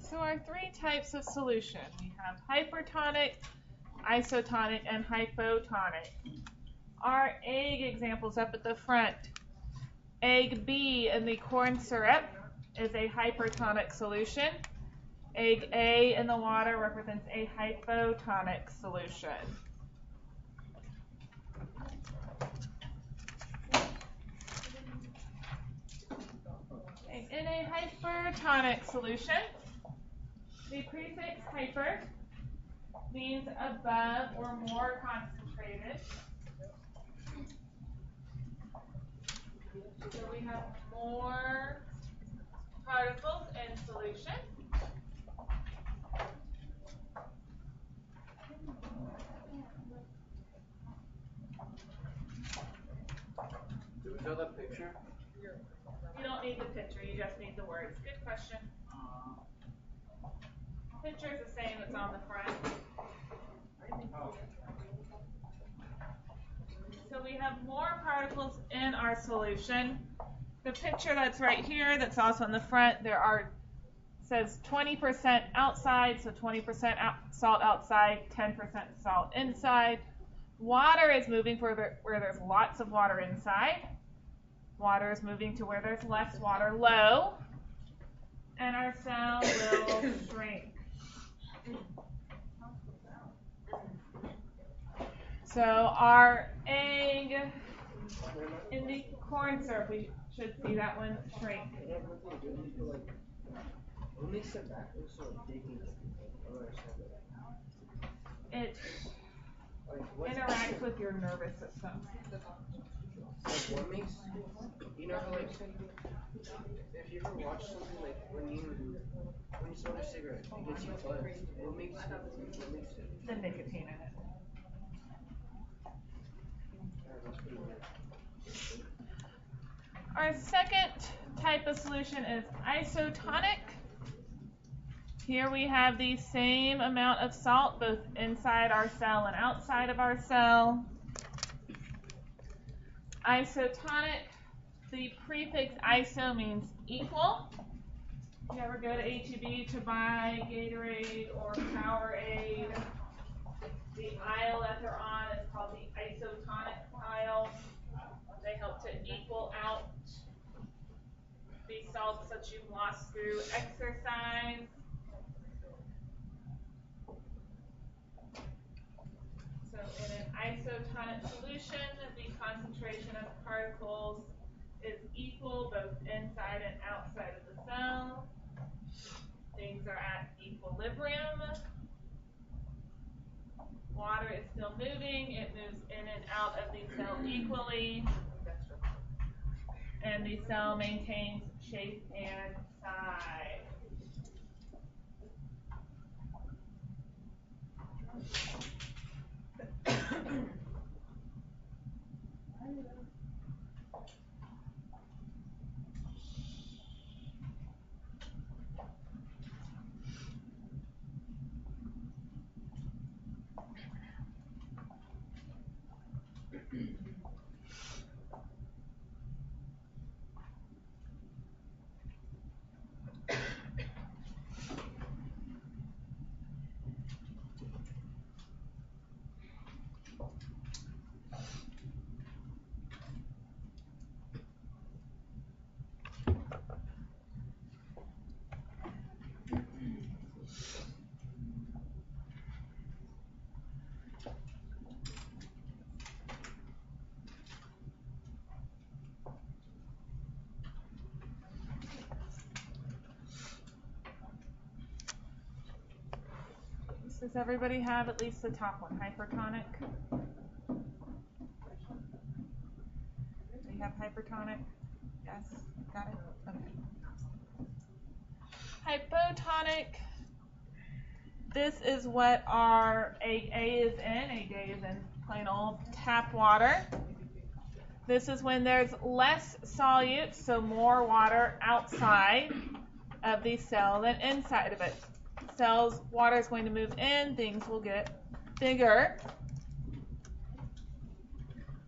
So our three types of solution, we have hypertonic, isotonic, and hypotonic. Our egg examples up at the front. Egg B in the corn syrup is a hypertonic solution. Egg A in the water represents a hypotonic solution. In a hypertonic solution, the prefix hyper means above or more concentrated. So we have more particles in solution. Do we show that picture? You don't need the picture, you just need the words. Good question. Picture is the same that's on the front. So we have more particles in our solution. The picture that's right here, that's also on the front, says 20% outside, so 20% salt outside, 10% salt inside. Water is moving where there's lots of water inside. Water is moving to where there's less water low. And our cell will shrink. So our egg in the corn syrup, we should see that one shrink. It interacts with your nervous system. What makes, you know, like, if you ever watch something like when you smoke a cigarette, it gets you buzzed. What makes it? The nicotine in it. Our second type of solution is isotonic. Here we have the same amount of salt both inside our cell and outside of our cell. Isotonic, the prefix iso means equal. You ever go to H-E-B to buy Gatorade or Powerade? The aisle that they're on is called the isotonic aisle. They help to equal out the salts that you've lost through exercise. So in an isotonic solution, the concentration of particles is equal both inside and outside of the cell. Things are at equilibrium. Water is still moving. It moves in and out of the cell equally. And the cell maintains shape and size. Does everybody have at least the top one? Hypertonic? Do you have hypertonic? Yes? Got it? Okay. Hypotonic. This is what our egg A is in. Egg A is in plain old tap water. This is when there's less solutes, so more water outside of the cell than inside of it. Cells, water is going to move in, things will get bigger.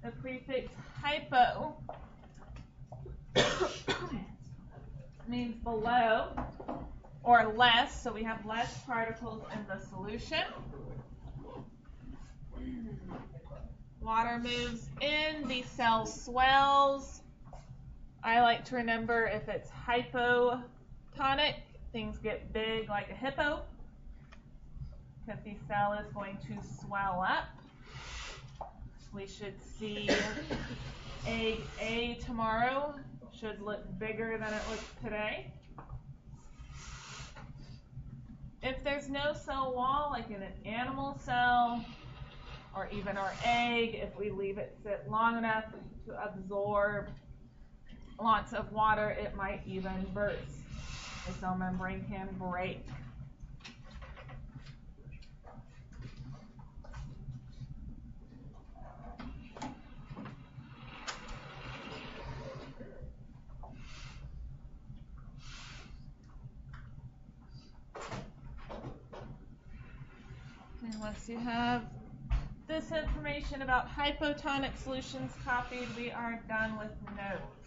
The prefix hypo means below. or less, so we have less particles in the solution. Water moves in, the cell swells. I like to remember if it's hypotonic, things get big like a hippo, because the cell is going to swell up. We should see egg A tomorrow should look bigger than it looks today. If there's no cell wall, like in an animal cell, or even our egg, if we leave it sit long enough to absorb lots of water, it might even burst. The cell membrane can break. And once you have this information about hypotonic solutions copied, we are done with notes.